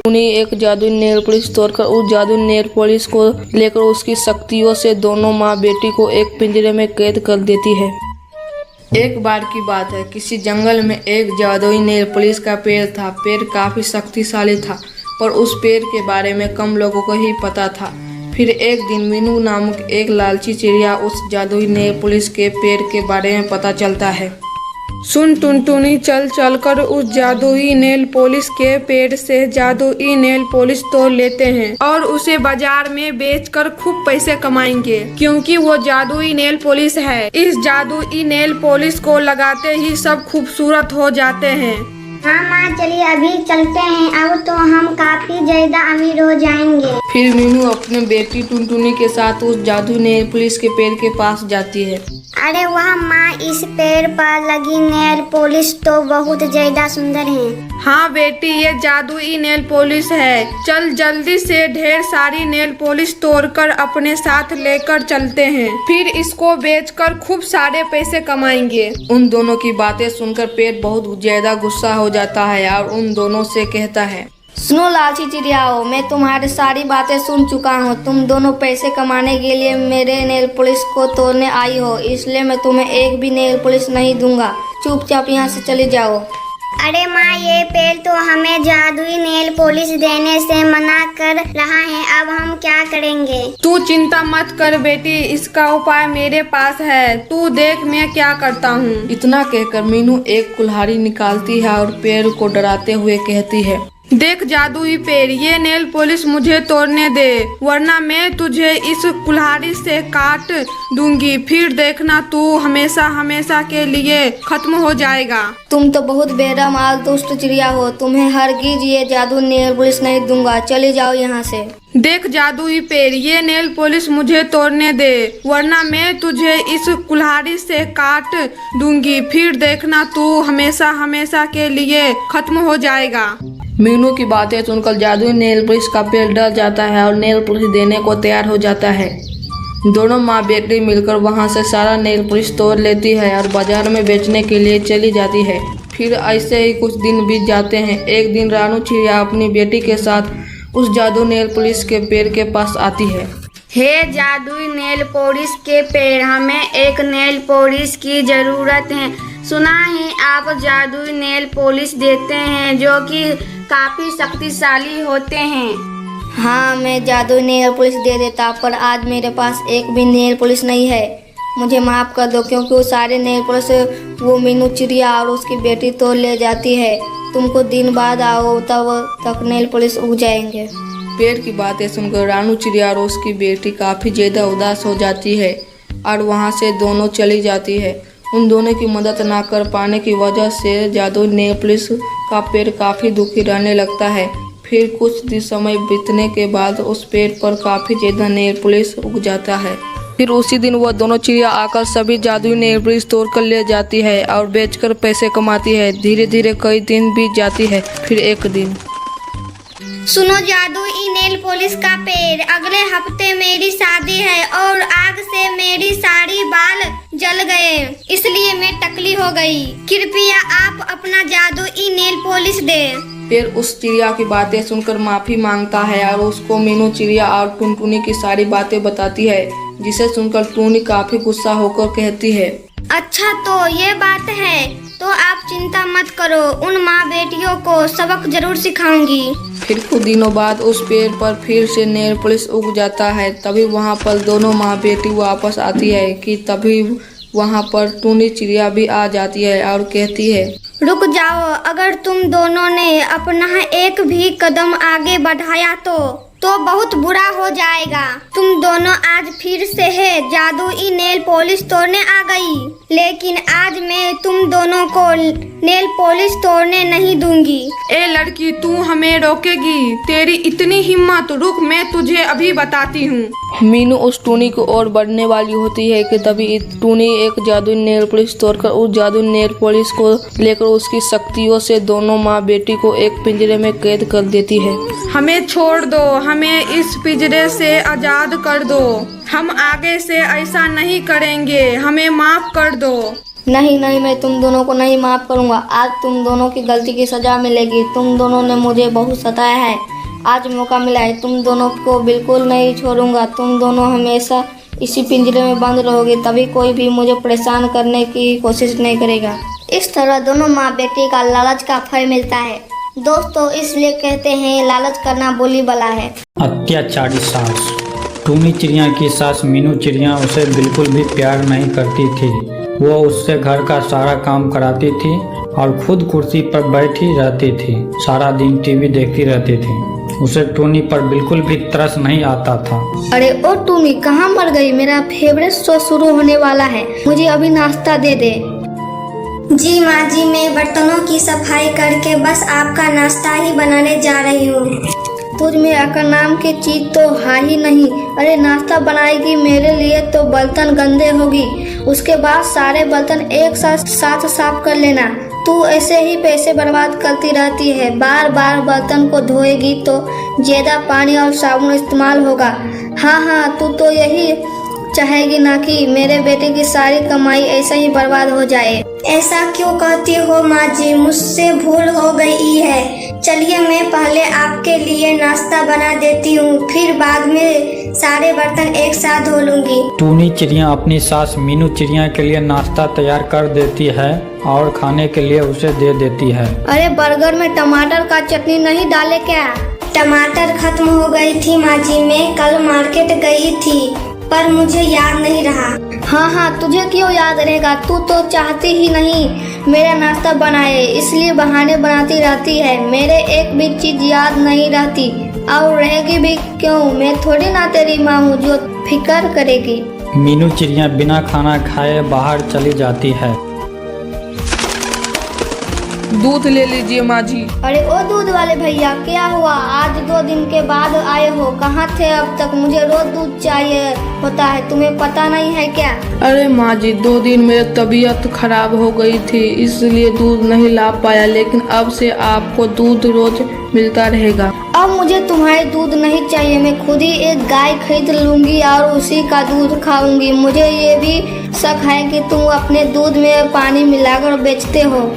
टूनी एक जादुई nail polish तोड़कर उस जादुई नेल पॉलिश को लेकर उसकी शक्तियों से दोनों माँ बेटी को एक पिंजरे में कैद कर देती है। एक बार की बात है, किसी जंगल में एक जादुई नेल पॉलिश का पेड़ था। पेड़ काफी शक्तिशाली था, पर उस पेड़ के बारे में कम लोगों को ही पता था। फिर एक दिन मीनू नामक एक लालची चिड़िया उस जादुई नेल पॉलिश के पेड़ के बारे में पता चलता है। सुन टुनटुनी, चल चलकर उस जादुई नेल पॉलिश के पेड़ से जादुई नेल पॉलिश तोड़ लेते हैं और उसे बाजार में बेचकर खूब पैसे कमाएंगे, क्योंकि वो जादुई नेल पॉलिश है। इस जादुई नेल पॉलिश को लगाते ही सब खूबसूरत हो जाते हैं। हाँ माँ, चलिए अभी चलते हैं। अब तो हम काफी ज्यादा अमीर हो जाएंगे। फिर मीनू अपने बेटी टुनटुनी के साथ उस जादुई नेल पॉलिश के पेड़ के पास जाती है। अरे वाह माँ, इस पेड़ पर लगी नेल पॉलिश तो बहुत ज्यादा सुंदर है। हाँ बेटी, ये जादुई नेल पॉलिश है। चल जल्दी से ढेर सारी नेल पॉलिश तोड़कर अपने साथ लेकर चलते हैं, फिर इसको बेचकर खूब सारे पैसे कमाएंगे। उन दोनों की बातें सुनकर पेड़ बहुत ज्यादा गुस्सा हो जाता है और उन दोनों से कहता है, सुनो लालची चिड़ियाओं, मैं तुम्हारी सारी बातें सुन चुका हूँ। तुम दोनों पैसे कमाने के लिए मेरे नेल पॉलिश को तोड़ने आई हो, इसलिए मैं तुम्हें एक भी नेल पॉलिश नहीं दूंगा। चुपचाप यहाँ से चले जाओ। अरे माँ, ये पेड़ तो हमें जादुई नेल पॉलिश देने से मना कर रहा है। अब हम क्या करेंगे? तू चिंता मत कर बेटी, इसका उपाय मेरे पास है। तू देख मैं क्या करता हूँ। इतना कहकर मीनू एक कुल्हाड़ी निकालती है और पेड़ को डराते हुए कहती है, देख जादुई पेड़, ये नेल पॉलिश मुझे तोड़ने दे, वरना मैं तुझे इस कुल्हाड़ी से काट दूंगी। फिर देखना, तू हमेशा हमेशा के लिए खत्म हो जाएगा। तुम तो बहुत बेरहम दुष्ट चिड़िया हो, तुम्हें हरगिज ये जादू नेल पॉलिश नहीं दूंगा। चले जाओ यहाँ से। देख जादुई पेड़, ये नेल पॉलिश मुझे तोड़ने दे, वरना मैं तुझे इस कुल्हाड़ी से काट दूंगी। फिर देखना, तू हमेशा हमेशा के लिए खत्म हो जाएगा। मीनू की बातें सुनकर जादुई नेल पॉलिश का पेड़ डर जाता है और नेल पॉलिश देने को तैयार हो जाता है। दोनों माँ बेटी मिलकर वहाँ से सारा नेल पॉलिश तोड़ लेती है और बाजार में बेचने के लिए चली जाती है। फिर ऐसे ही कुछ दिन बीत जाते हैं। एक दिन रानू चिड़िया अपनी बेटी के साथ उस जादू नेल पॉलिश के पेड़ के पास आती है। हे जादुई नेल पॉलिश के पेड़, हमें एक नेल पॉलिश की जरूरत है। सुना है आप जादुई नेल पॉलिश देते हैं जो कि काफी शक्तिशाली होते हैं। हाँ, मैं जादुई नेल पॉलिश दे देता, पर आज मेरे पास एक भी नेल पॉलिश नहीं है। मुझे माफ़ कर दो, क्योंकि वो सारे नेल पॉलिश वो मीनू चिड़िया और उसकी बेटी तो ले जाती है। तुमको दिन बाद आओ, तब तक नेल पॉलिश उग जाएंगे। पेड़ की बातें सुनकर रानू चिड़िया और उसकी बेटी काफ़ी ज़्यादा उदास हो जाती है और वहाँ से दोनों चली जाती है। उन दोनों की मदद ना कर पाने की वजह से जादुई नेल पॉलिश का पेड़ काफ़ी दुखी रहने लगता है। फिर कुछ समय बीतने के बाद उस पेड़ पर काफ़ी ज़्यादा नेल पॉलिश उग जाता है। फिर उसी दिन वह दोनों चिड़िया आकर सभी जादुई नेल पॉलिश तोड़ कर ले जाती है और बेचकर पैसे कमाती है। धीरे धीरे कई दिन बीत जाती है। फिर एक दिन, सुनो जादुई नेल पॉलिश का पेड़, अगले हफ्ते मेरी शादी है और आग से मेरी सारी बाल जल गए, इसलिए मैं टकली हो गई। कृपया आप अपना जादुई नेल पॉलिश दे। पेड़ उस चिड़िया की बातें सुनकर माफ़ी मांगता है और उसको मीनू चिड़िया और टुनटुनी की सारी बातें बताती है, जिसे सुनकर टूनी काफ़ी गुस्सा होकर कहती है, अच्छा तो ये बात है, तो आप चिंता मत करो, उन माँ बेटियों को सबक जरूर सिखाऊंगी। फिर कुछ दिनों बाद उस पेड़ पर फिर से नेल पॉलिश उग जाता है। तभी वहाँ पर दोनों माँ बेटी वापस आती है कि तभी वहाँ पर टूनी चिड़िया भी आ जाती है और कहती है, रुक जाओ, अगर तुम दोनों ने अपना एक भी कदम आगे बढ़ाया तो बहुत बुरा हो जाएगा। तुम दोनों आज फिर से है जादुई नेल पॉलिश तोड़ने आ गई, लेकिन आज मैं तुम दोनों को नेल पॉलिश तोड़ने नहीं दूंगी। ए लड़की, तू हमें रोकेगी? तेरी इतनी हिम्मत? रुक, मैं तुझे अभी बताती हूँ। मीनू उस टूनी की ओर बढ़ने वाली होती है कि तभी टूनी एक जादुई नेल पॉलिश तोड़कर उस जादुई नेल पॉलिश को लेकर उसकी शक्तियों से दोनों माँ बेटी को एक पिंजरे में कैद कर देती है। हमें छोड़ दो, हमें इस पिंजरे से आजाद कर दो। हम आगे से ऐसा नहीं करेंगे, हमें माफ कर दो। नहीं नहीं, मैं तुम दोनों को नहीं माफ करूंगा। आज तुम दोनों की गलती की सजा मिलेगी। तुम दोनों ने मुझे बहुत सताया है, आज मौका मिला है, तुम दोनों को बिल्कुल नहीं छोड़ूंगा। तुम दोनों हमेशा इसी पिंजरे में बंद रहोगे, तभी कोई भी मुझे परेशान करने की कोशिश नहीं करेगा। इस तरह दोनों माँ बेटी का लालच का फल मिलता है। दोस्तों, इसलिए कहते हैं लालच करना बुरी बला है। अत्याचारी सास। टूनी चिड़िया की सास मीनू चिड़िया उसे बिल्कुल भी प्यार नहीं करती थी। वो उससे घर का सारा काम कराती थी और खुद कुर्सी पर बैठी रहती थी। सारा दिन टीवी देखती रहती थी। उसे टूनी पर बिल्कुल भी तरस नहीं आता था। अरे ओ टूनी, कहाँ मर गई? मेरा फेवरेट शो शुरू होने वाला है, मुझे अभी नाश्ता दे दे। जी माँ जी, मैं बर्तनों की सफाई करके बस आपका नाश्ता ही बनाने जा रही हूँ। तुझ में अकल नाम की चीज तो है ही नहीं। अरे नाश्ता बनाएगी मेरे लिए तो बर्तन गंदे होगी, उसके बाद सारे बर्तन एक साथ साफ कर लेना। तू ऐसे ही पैसे बर्बाद करती रहती है। बार बार बर्तन को धोएगी तो ज्यादा पानी और साबुन इस्तेमाल होगा। हाँ, तू तो यही चाहेगी ना कि मेरे बेटे की सारी कमाई ऐसे ही बर्बाद हो जाए। ऐसा क्यों कहती हो माँ जी, मुझसे भूल हो गई है। चलिए मैं पहले आपके लिए नाश्ता बना देती हूँ, फिर बाद में सारे बर्तन एक साथ धो लूंगी। टूनी चिड़िया अपनी सास मीनू चिड़िया के लिए नाश्ता तैयार कर देती है और खाने के लिए उसे दे देती है। अरे बर्गर में टमाटर का चटनी नहीं डाले क्या? टमाटर खत्म हो गई थी माँ जी, मैं कल मार्केट गई थी पर मुझे याद नहीं रहा। हाँ, तुझे क्यों याद रहेगा? तू तो चाहती ही नहीं मेरा नाश्ता बनाए, इसलिए बहाने बनाती रहती है। मेरे एक भी चीज याद नहीं रहती और रहेगी भी क्यों? मैं थोड़ी ना तेरी माँ हूँ जो फिक्र करेगी। मीनू चिड़िया बिना खाना खाए बाहर चली जाती है। दूध ले लीजिए माँ जी। अरे ओ दूध वाले भैया, क्या हुआ? आज 2 दिन के बाद आए हो, कहाँ थे अब तक? मुझे रोज दूध चाहिए होता है, तुम्हें पता नहीं है क्या? अरे माँ जी, 2 दिन मेरी तबीयत खराब हो गई थी, इसलिए दूध नहीं ला पाया, लेकिन अब से आपको दूध रोज मिलता रहेगा। अब मुझे तुम्हारे दूध नहीं चाहिए, मैं खुद ही एक गाय खरीद लूंगी और उसी का दूध खाऊंगी। मुझे ये भी शक है कि तुम अपने दूध में पानी मिलाकर बेचते हो।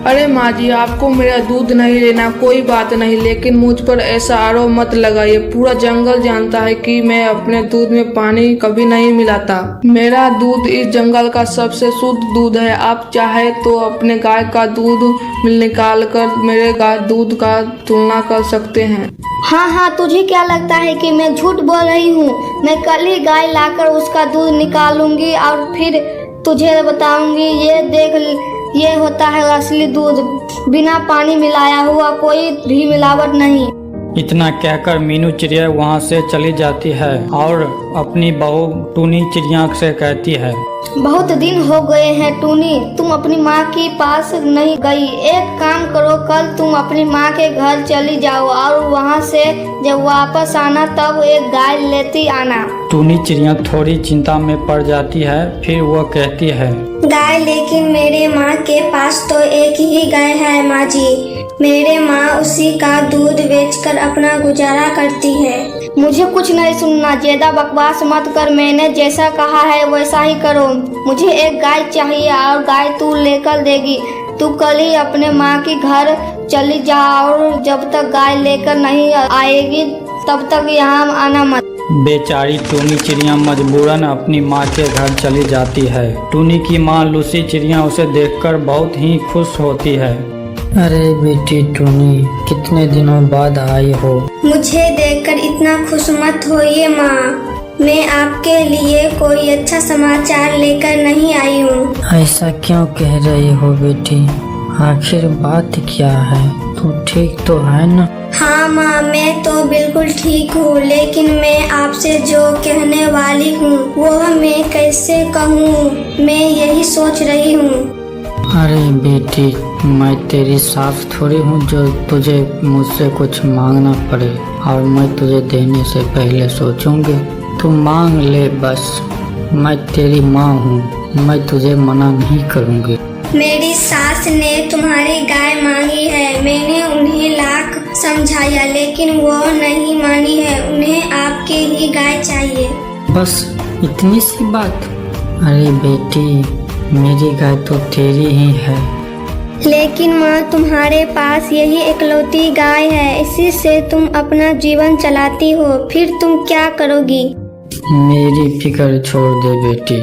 अरे माँ जी, आपको मेरा दूध नहीं लेना कोई बात नहीं, लेकिन मुझ पर ऐसा आरोप मत लगाइए। पूरा जंगल जानता है कि मैं अपने दूध में पानी कभी नहीं मिलाता। मेरा दूध इस जंगल का सबसे शुद्ध दूध है। आप चाहे तो अपने गाय का दूध निकाल कर मेरे गाय दूध का तुलना कर सकते हैं। हाँ, तुझे क्या लगता है कि मैं झूठ बोल रही हूँ? मैं कल ही गाय लाकर उसका दूध निकालूंगी और फिर तुझे बताऊंगी। ये देख, ये होता है असली दूध, बिना पानी मिलाया हुआ, कोई भी मिलावट नहीं। इतना कहकर मीनू चिड़िया वहाँ से चली जाती है और अपनी बहू टूनी चिड़िया से कहती है, बहुत दिन हो गए हैं टूनी, तुम अपनी माँ के पास नहीं गई। एक काम करो, कल तुम अपनी माँ के घर चली जाओ और वहाँ से जब वापस आना तब एक गाय लेती आना। टूनी चिड़िया थोड़ी चिंता में पड़ जाती है। फिर वो कहती है, गाय, लेकिन मेरे माँ के पास तो एक ही गाय है माँ जी। मेरे माँ उसी का दूध बेचकर अपना गुजारा करती है। मुझे कुछ नहीं सुनना, ज्यादा बकवास मत कर। मैंने जैसा कहा है वैसा ही करो। मुझे एक गाय चाहिए और गाय तू लेकर देगी। तू कल ही अपने माँ के घर चली जा और जब तक गाय लेकर नहीं आएगी तब तक यहाँ आना मत। बेचारी टूनी चिड़िया मजबूरन अपनी माँ के घर चली जाती है। टूनी की माँ लूसी चिड़िया उसे देखकर बहुत ही खुश होती है। अरे बेटी टूनी, कितने दिनों बाद आई हो। मुझे देखकर इतना खुश मत होइए माँ, मैं आपके लिए कोई अच्छा समाचार लेकर नहीं आई हूँ। ऐसा क्यों कह रही हो बेटी, आखिर बात क्या है? तू ठीक तो है ना? हाँ माँ, मैं तो बिल्कुल ठीक हूँ, लेकिन मैं आपसे जो कहने वाली हूँ वो मैं कैसे कहूँ, मैं यही सोच रही हूँ। अरे बेटी, मैं तेरी सास थोड़ी हूँ जो तुझे मुझसे कुछ मांगना पड़े और मैं तुझे देने से पहले सोचूंगी। तू मांग ले बस, मैं तेरी माँ हूँ, मैं तुझे मना नहीं करूँगी। मेरी सास ने तुम्हारी गाय मांगी है, मैंने उन्हें लाख समझाया लेकिन वो नहीं मानी है, उन्हें आपके ही गाय चाहिए। बस इतनी सी बात? अरे बेटी, मेरी गाय तो तेरी ही है, लेकिन माँ तुम्हारे पास यही इकलौती गाय है, इसी से तुम अपना जीवन चलाती हो, फिर तुम क्या करोगी? मेरी फिक्र छोड़ दे बेटी।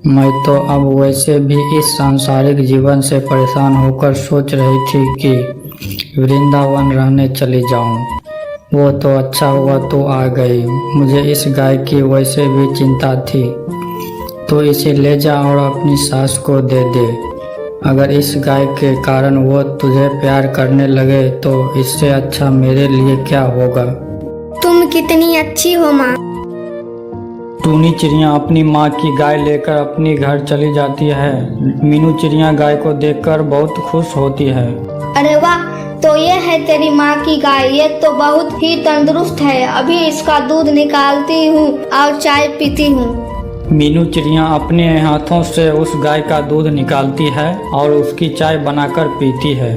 मैं तो अब वैसे भी इस सांसारिक जीवन से परेशान होकर सोच रही थी कि वृंदावन रहने चली जाऊं। वो तो अच्छा हुआ तू आ गई। मुझे इस गाय की वैसे भी चिंता थी, तो इसे ले जा और अपनी सास को दे दे। अगर इस गाय के कारण वो तुझे प्यार करने लगे तो इससे अच्छा मेरे लिए क्या होगा। तुम कितनी अच्छी हो माँ। टूनी चिड़िया अपनी माँ की गाय लेकर अपनी घर चली जाती है। मीनू चिड़िया गाय को देखकर बहुत खुश होती है। अरे वाह, तो ये है तेरी माँ की गाय। ये तो बहुत ही तंदुरुस्त है। अभी इसका दूध निकालती हूँ और चाय पीती हूँ। मीनू चिड़िया अपने हाथों से उस गाय का दूध निकालती है और उसकी चाय बनाकर पीती है।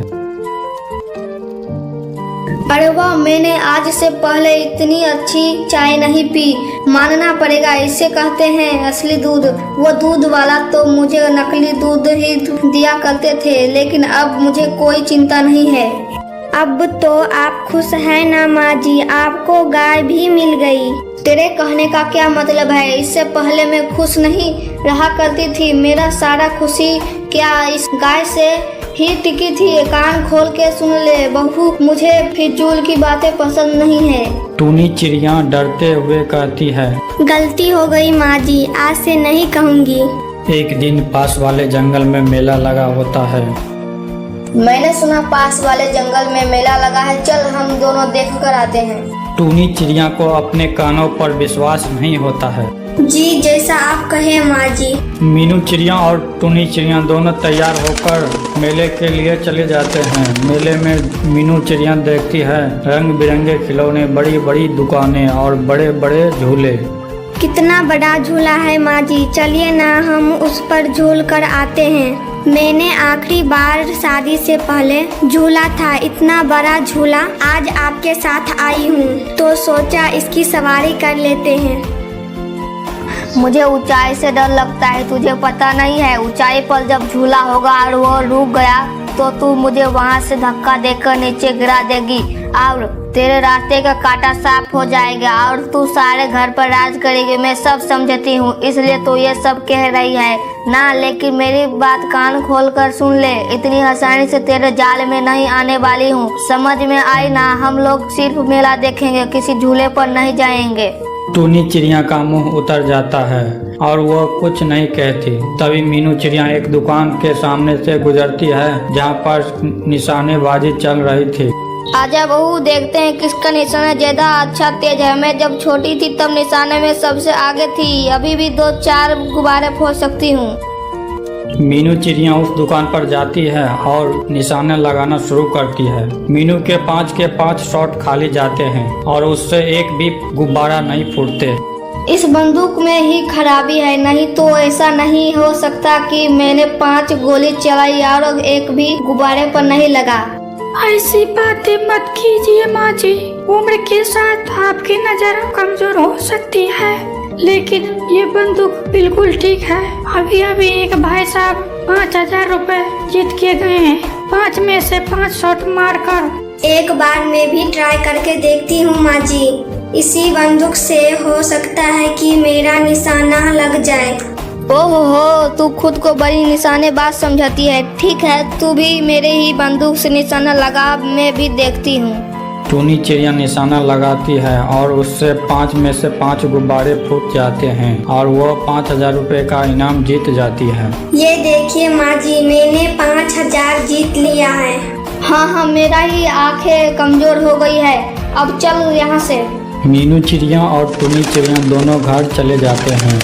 अरे वाह, मैंने आज से पहले इतनी अच्छी चाय नहीं पी। मानना पड़ेगा, इसे कहते हैं असली दूध। वो दूध वाला तो मुझे नकली दूध ही दिया करते थे, लेकिन अब मुझे कोई चिंता नहीं है। अब तो आप खुश हैं ना माँ जी, आपको गाय भी मिल गई। तेरे कहने का क्या मतलब है? इससे पहले मैं खुश नहीं रहा करती थी। मेरा सारा खुशी क्या इस गाय से ही टिकी थी। कान खोल के सुन ले बहू, मुझे फिजूल की बातें पसंद नहीं है। टूनी चिड़िया डरते हुए कहती है, गलती हो गई माँ जी, आज से नहीं कहूँगी। एक दिन पास वाले जंगल में मेला लगा होता है। मैंने सुना पास वाले जंगल में मेला लगा है, चल हम दोनों देख कर आते हैं। टूनी चिड़िया को अपने कानों पर विश्वास नहीं होता है। जी जैसा आप कहें माँ जी। मीनू चिड़िया और टूनी चिड़िया दोनों तैयार होकर मेले के लिए चले जाते हैं। मेले में मीनू चिड़िया देखती है रंग बिरंगे खिलौने, बड़ी बड़ी दुकानें और बड़े बड़े झूले। कितना बड़ा झूला है माँ जी, चलिए ना हम उस पर झूल कर आते हैं। मैंने आखिरी बार शादी से पहले झूला था, इतना बड़ा झूला। आज आपके साथ आई हूँ तो सोचा इसकी सवारी कर लेते हैं। मुझे ऊंचाई से डर लगता है, तुझे पता नहीं है। ऊंचाई पर जब झूला होगा और वो रुक गया तो तू मुझे वहाँ से धक्का देकर नीचे गिरा देगी और तेरे रास्ते का कांटा साफ हो जाएगा और तू सारे घर पर राज करेगी। मैं सब समझती हूँ, इसलिए तू ये सब कह रही है ना। लेकिन मेरी बात कान खोल कर सुन ले, इतनी आसानी से तेरे जाल में नहीं आने वाली हूँ। समझ में आई ना? हम लोग सिर्फ मेला देखेंगे, किसी झूले पर नहीं जाएंगे। टूनी चिड़िया का मुंह उतर जाता है और वो कुछ नहीं कहती। तभी मीनू चिड़िया एक दुकान के सामने से गुजरती है जहाँ पर निशानेबाजी चल रही थी। आजा बहू, देखते हैं किसका निशाना ज्यादा अच्छा तेज है। मैं जब छोटी थी तब निशाने में सबसे आगे थी, अभी भी 2-4 गुब्बारे फोड़ सकती हूँ। मीनू चिड़िया उस दुकान पर जाती है और निशाने लगाना शुरू करती है। मीनू के 5 शॉट खाली जाते हैं और उससे एक भी गुब्बारा नहीं फूटते। इस बंदूक में ही खराबी है, नहीं तो ऐसा नहीं हो सकता कि मैंने 5 गोली चलाई और एक भी गुब्बारे पर नहीं लगा। ऐसी बातें मत कीजिए माँ जी, उम्र के साथ आपकी नजर कमजोर हो सकती है, लेकिन ये बंदूक बिल्कुल ठीक है। अभी अभी एक भाई साहब 5000 रुपए जीत के गए हैं, 5 में से 5 शॉट मारकर। एक बार मैं भी ट्राई करके देखती हूँ माँ जी, इसी बंदूक से हो सकता है कि मेरा निशाना लग जाए। ओहो, तू खुद को बड़ी निशानेबाज समझती है। ठीक है, तू भी मेरे ही बंदूक से निशाना लगा, मैं भी देखती हूँ। टूनी चिड़िया निशाना लगाती है और उससे 5 में से 5 गुब्बारे फूट जाते हैं और वो 5000 रुपए का इनाम जीत जाती है। ये देखिए माँ जी, मैंने 5000 जीत लिया है। हाँ, मेरा ही आंखें कमजोर हो गई है। अब चल यहाँ से। मीनू चिड़िया और टूनी चिड़िया दोनों घर चले जाते हैं।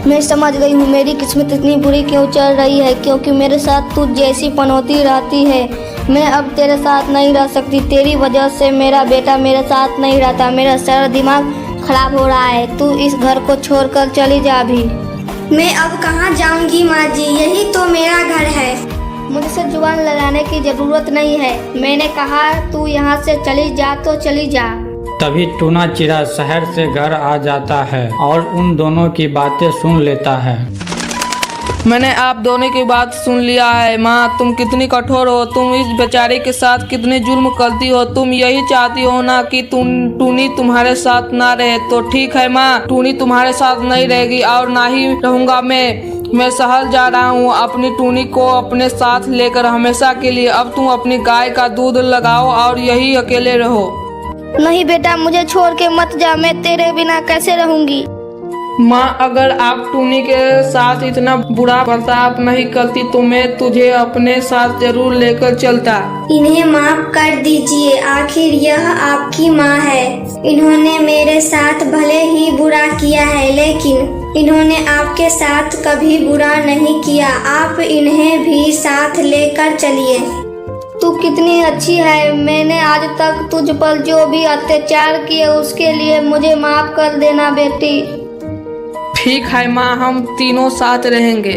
मैं समझ गई हूँ मेरी किस्मत इतनी बुरी क्यों चल रही है, क्योंकि मेरे साथ तू जैसी पनौती रहती है। मैं अब तेरे साथ नहीं रह सकती, तेरी वजह से मेरा बेटा मेरे साथ नहीं रहता। मेरा सारा दिमाग खराब हो रहा है। तू इस घर को छोड़कर चली जा अभी। मैं अब कहाँ जाऊँगी माँ जी, यही तो मेरा घर है। मुझसे जुबान लड़ाने की जरूरत नहीं है। मैंने कहा तू यहाँ से चली जा तो चली जा। तभी टूना चिड़ा शहर से घर आ जाता है और उन दोनों की बातें सुन लेता है। मैंने आप दोनों की बात सुन लिया है। माँ, तुम कितनी कठोर हो, तुम इस बेचारे के साथ कितने जुल्म करती हो। तुम यही चाहती हो ना कि टूनी तुम्हारे साथ ना रहे। तो ठीक है माँ, टूनी तुम्हारे साथ नहीं रहेगी और ना ही रहूंगा मैं शहर जा रहा हूँ अपनी टूनी को अपने साथ लेकर हमेशा के लिए। अब तुम अपनी गाय का दूध लगाओ और यही अकेले रहो। नहीं बेटा, मुझे छोड़ के मत जा, मैं तेरे बिना कैसे रहूंगी। माँ, अगर आप टूनी के साथ इतना बुरा बर्ताव नहीं करती तो मैं तुझे अपने साथ जरूर लेकर चलता। इन्हें माफ कर दीजिए, आखिर यह आपकी माँ है। इन्होंने मेरे साथ भले ही बुरा किया है, लेकिन इन्होंने आपके साथ कभी बुरा नहीं किया। आप इन्हें भी साथ लेकर चलिए। तू कितनी अच्छी है। मैंने आज तक तुझ पर जो भी अत्याचार किए उसके लिए मुझे माफ कर देना बेटी। ठीक है माँ, हम तीनों साथ रहेंगे।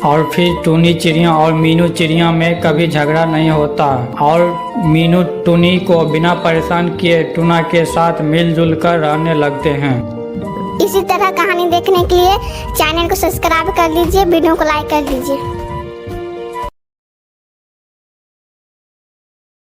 और फिर टूनी चिड़िया और मीनू चिड़िया में कभी झगड़ा नहीं होता और मीनू टूनी को बिना परेशान किए टूना के साथ मिलजुल कर रहने लगते हैं। इसी तरह कहानी देखने के लिए चैनल को सब्सक्राइब कर लीजिए, वीडियो को लाइक कर दीजिए।